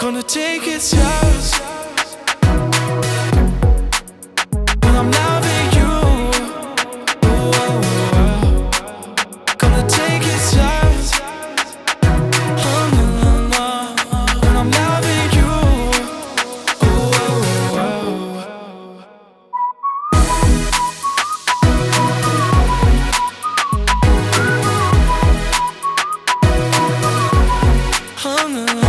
Gonna take it slow. When I'm loving you, gonna take it slow. No, no, no. When I'm loving you, no, no, no.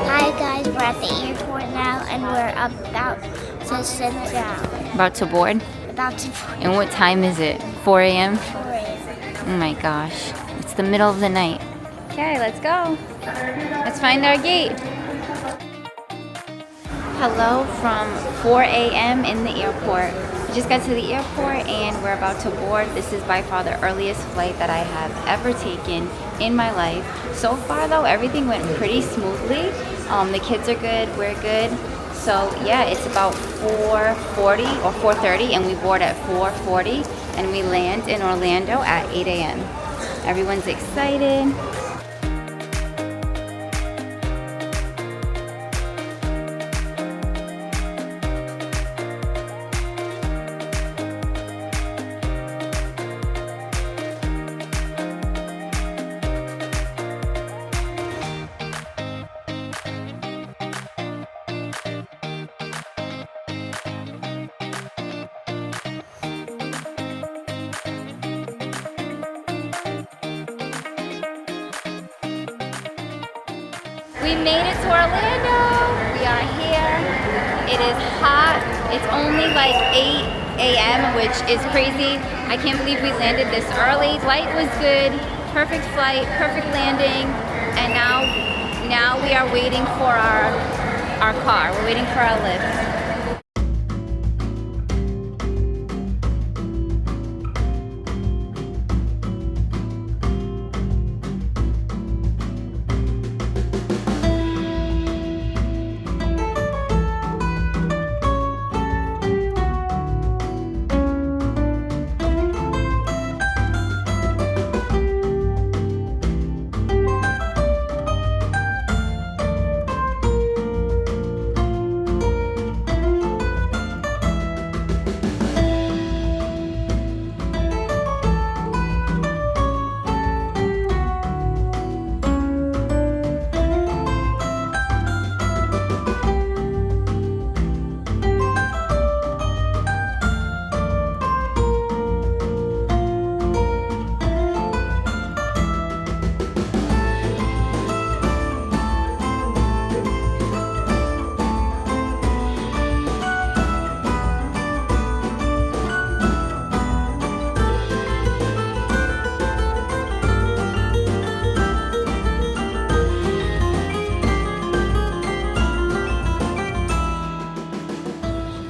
Hi guys, we're at the airport now and we're about to sit down. About to board? About to board. And what time is it? 4 a.m.? 4 a.m. Oh my gosh. It's the middle of the night. Okay, let's go. Let's find our gate. Hello from 4 a.m. in the airport. We just got to the airport and we're about to board. This is by far the earliest flight that I have ever taken in my life. So far though, everything went pretty smoothly. The kids are good, we're good. So yeah, it's about 4:40 or 4:30 and we board at 4:40 and we land in Orlando at 8 a.m. Everyone's excited. We made it to Orlando. We are here. It is hot. It's only like 8 a.m., which is crazy. I can't believe we landed this early. Flight was good. Perfect flight, perfect landing. And now we are waiting for our car. We're waiting for our lift.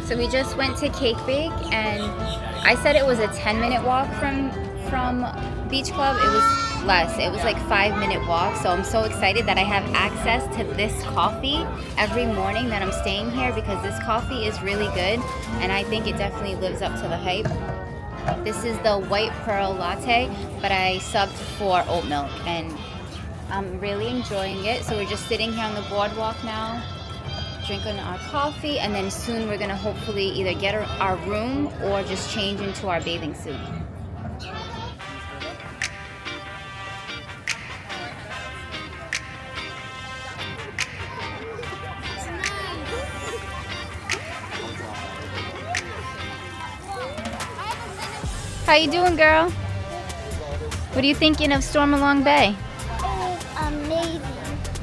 So we just went to Cake Bake and I said it was a 10-minute walk from Beach Club. It was less. It was like 5-minute walk. So I'm so excited that I have access to this coffee every morning that I'm staying here because this coffee is really good and I think it definitely lives up to the hype. This is the white pearl latte, but I subbed for oat milk and I'm really enjoying it. So we're just sitting here on the boardwalk now, drinking our coffee, and then soon we're gonna hopefully either get our room or just change into our bathing suit. How you doing, girl? What are you thinking of Stormalong Bay? Oh, amazing.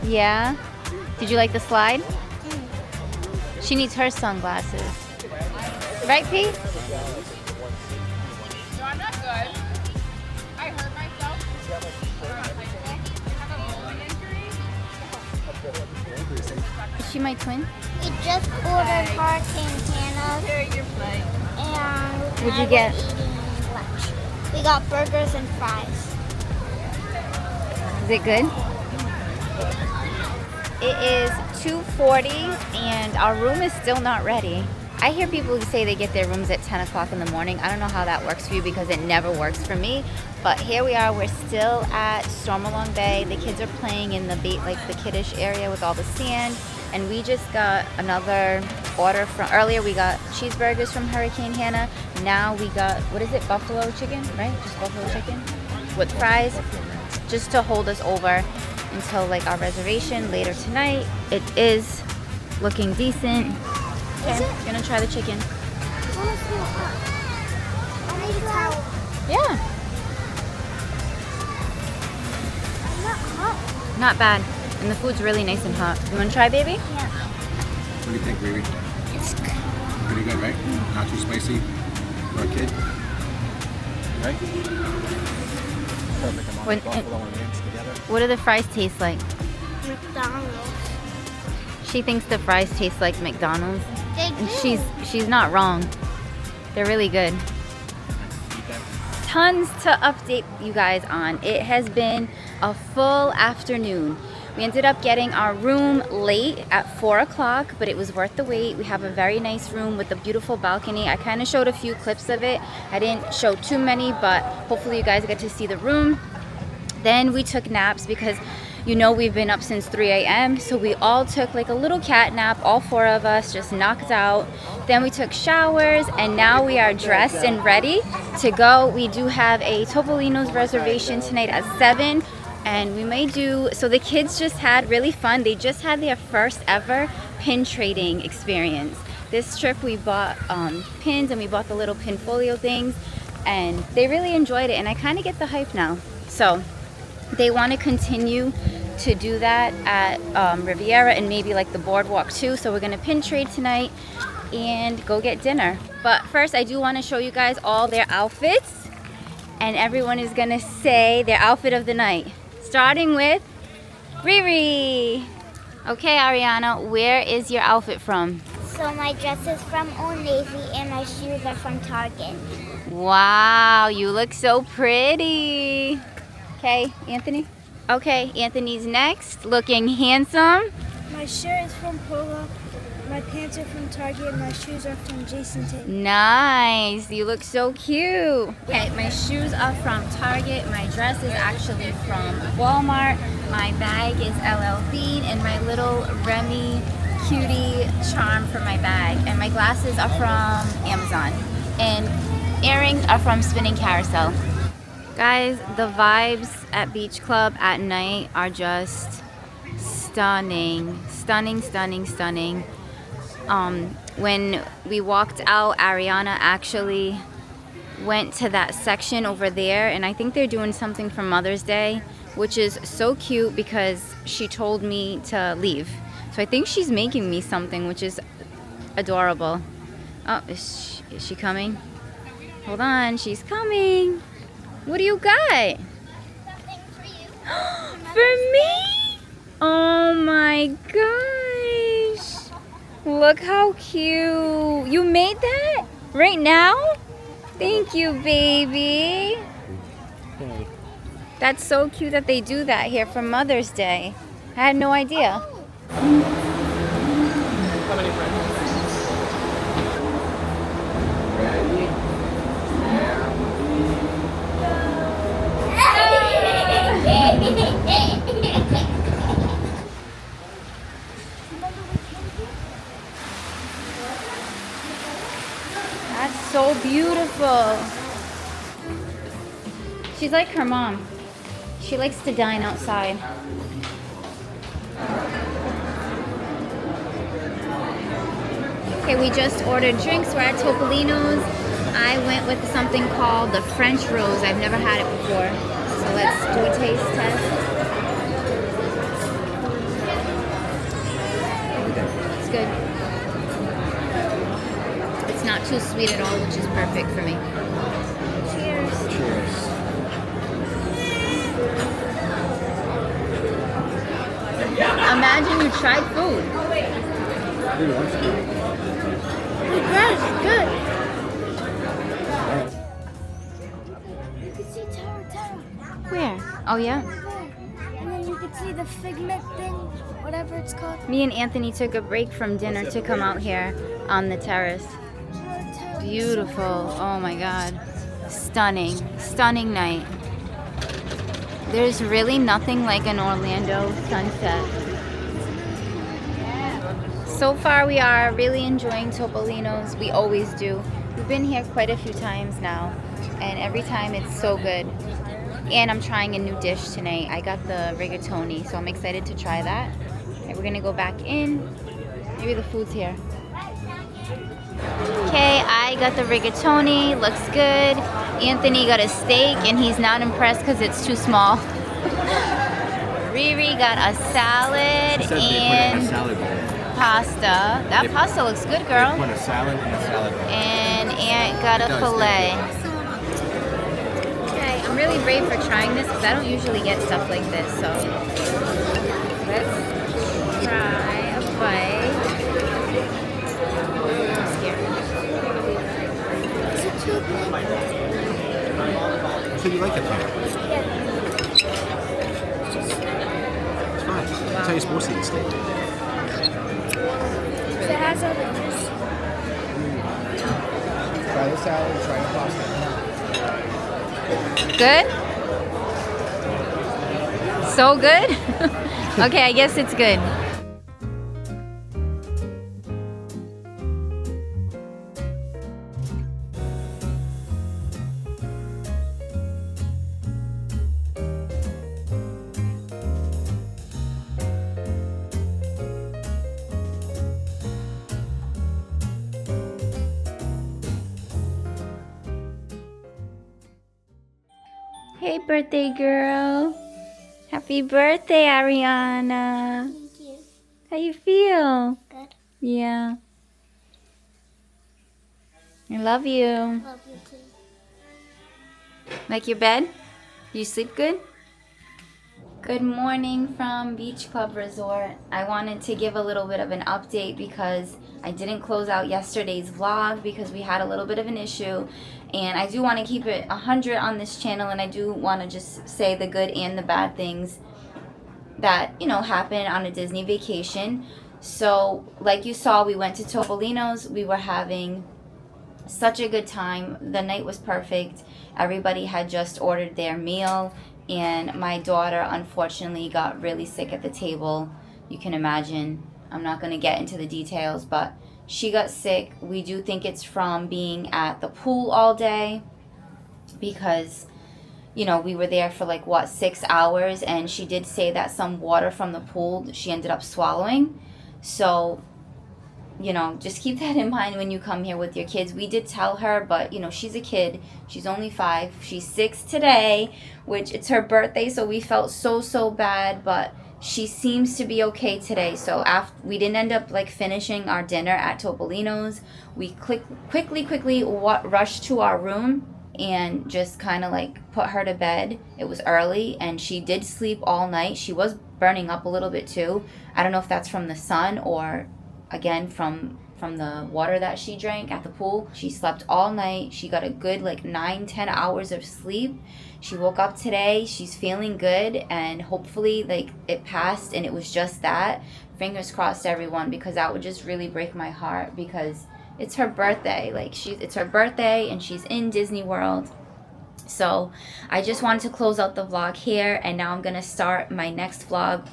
Yeah? Did you like the slide? She needs her sunglasses. Right, P? No, I'm not good. I hurt myself. I have a bowling injury. Is she my twin? We just ordered hurricane Hannah Here, your plate. and What'd you now get? we're eating lunch. We got burgers and fries. Is it good? It is 2:40 and our room is still not ready. I hear people say they get their rooms at 10 o'clock in the morning. I don't know how that works for you because it never works for me. But here we are, we're still at Stormalong Bay. The kids are playing in the the kiddish area with all the sand. And we just got another order from, earlier we got cheeseburgers from Hurricane Hannah. Now we got, what is it, buffalo chicken, right? Just buffalo chicken with fries, just to hold us over until like our reservation later tonight. It is looking decent. Okay, I'm gonna try the chicken. Yeah. Not bad. And the food's really nice and hot. You wanna try, baby? Yeah. What do you think, baby? It's good. Pretty good, right? Not too spicy for a kid. Right? Perfect amount When- of buffalo and onions together. What do the fries taste like? McDonald's. She thinks the fries taste like McDonald's. They And do. she's not wrong. They're really good. Tons to update you guys on. It has been a full afternoon. We ended up getting our room late at 4 o'clock, but it was worth the wait. We have a very nice room with a beautiful balcony. I kind of showed a few clips of it. I didn't show too many, but hopefully you guys get to see the room. Then we took naps because you know we've been up since 3 a.m. So we all took like a little cat nap, all 4 of us, just knocked out. Then we took showers and now we are dressed and ready to go. We do have a Topolino's reservation tonight at 7 and we may do, so the kids just had really fun. They just had their first ever pin trading experience. This trip we bought pins and we bought the little pin folio things and they really enjoyed it and I kind of get the hype now. So they want to continue to do that at Riviera and maybe like the boardwalk too. So we're gonna pin trade tonight and go get dinner. But first I do want to show you guys all their outfits and everyone is gonna say their outfit of the night. Starting with Riri. Okay, Ariana, where is your outfit from? So my dress is from Old Navy and my shoes are from Target. Wow, you look so pretty. Okay, Anthony? Okay, Anthony's next, looking handsome. My shirt is from Polo, my pants are from Target, and my shoes are from Jason Tate. Nice, you look so cute. Okay, my shoes are from Target, my dress is actually from Walmart, my bag is LL Bean, and my little Remy cutie charm for my bag, and my glasses are from Amazon, and earrings are from Spinning Carousel. Guys, the vibes at Beach Club at night are just stunning. Stunning, stunning, stunning. When we walked out, Ariana actually went to that section over there and I think they're doing something for Mother's Day, which is so cute because she told me to leave. So I think she's making me something, which is adorable. Oh, is she coming? Hold on, she's coming. What do you got? Something for you. For me? Oh my gosh. Look how cute. You made that? Right now? Thank you, baby. That's so cute that they do that here for Mother's Day. I had no idea. That's so beautiful. She's like her mom. She likes to dine outside. Okay, we just ordered drinks. We're at Topolino's. I went with something called the French Rose. I've never had it before. So let's do a taste test. It's good. It's not too sweet at all, which is perfect for me. Cheers. Cheers. Imagine you tried food. Who wants to? Good. Alright. You can see Tower. Where? Oh yeah? And then you can see see the figment thing, whatever it's called. Me and Anthony took a break from dinner to come out here on the terrace. Beautiful. Oh my God. Stunning. Stunning night. There's really nothing like an Orlando sunset. So far we are really enjoying Topolinos. We always do. We've been here quite a few times now, and every time it's so good. And I'm trying a new dish tonight. I got the rigatoni, so I'm excited to try that. And we're gonna go back in. Maybe the food's here. Okay, I got the rigatoni. Looks good. Anthony got a steak, and he's not impressed because it's too small. Riri got a salad and pasta. That pasta looks good, girl. Put a salad in a salad bowl. And Aunt got a filet. Okay, I'm really brave for trying this because I don't usually get stuff like this. So let's try a bite. I'm scared. So you like it, huh? It's fine. That's how you're supposed to eat steak. It has other juice. Try the salad, try the pasta. Good? So good? Okay, I guess it's good. Hey, birthday girl. Happy birthday, Ariana. Thank you. How you feel? Good. Yeah. I love you. Love you too. Like your bed? You sleep good? Good morning from Beach Club Resort. I wanted to give a little bit of an update because I didn't close out yesterday's vlog because we had a little bit of an issue, and I do want to keep it 100 on this channel, and I do want to just say the good and the bad things that, you know, happened on a Disney vacation. So like you saw, we went to Topolino's. We were having such a good time. The night was perfect. Everybody had just ordered their meal, and my daughter unfortunately got really sick at the table. You can imagine. I'm not going to get into the details, but she got sick. We do think it's from being at the pool all day because, you know, we were there for like, what, 6 hours, and she did say that some water from the pool she ended up swallowing. So, you know, just keep that in mind when you come here with your kids. We did tell her, but, you know, she's a kid. She's only 5. She's 6 today, which it's her birthday, so we felt so bad, but she seems to be okay today. So after we didn't end up like finishing our dinner at Topolino's, we quickly rushed to our room and just kind of like put her to bed. It was early, and she did sleep all night. She was burning up a little bit too. I don't know if that's from the sun or again from the water that she drank at the pool. She slept all night. She got a good like 9-10 hours of sleep. She woke up today. She's feeling good, and hopefully like it passed and it was just that. Fingers crossed, everyone, because that would just really break my heart because it's her birthday. Like it's her birthday and she's in Disney World. So I just wanted to close out the vlog here, and now I'm gonna start my next vlog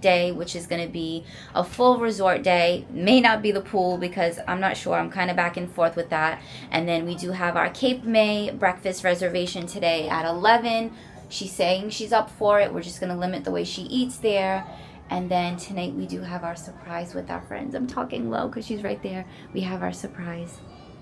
day, which is going to be a full resort day. May not be the pool because I'm not sure. I'm kind of back and forth with that. And then we do have our Cape May breakfast reservation today at 11. She's saying she's up for it. We're just going to limit the way she eats there. And then tonight we do have our surprise with our friends. I'm talking low because she's right there. We have our surprise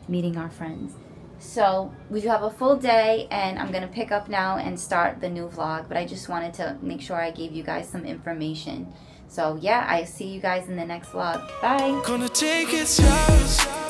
meeting our friends. So we do have a full day, and I'm gonna pick up now and start the new vlog, but I just wanted to make sure I gave you guys some information. So yeah, I see you guys in the next vlog. Bye. Gonna take it slow.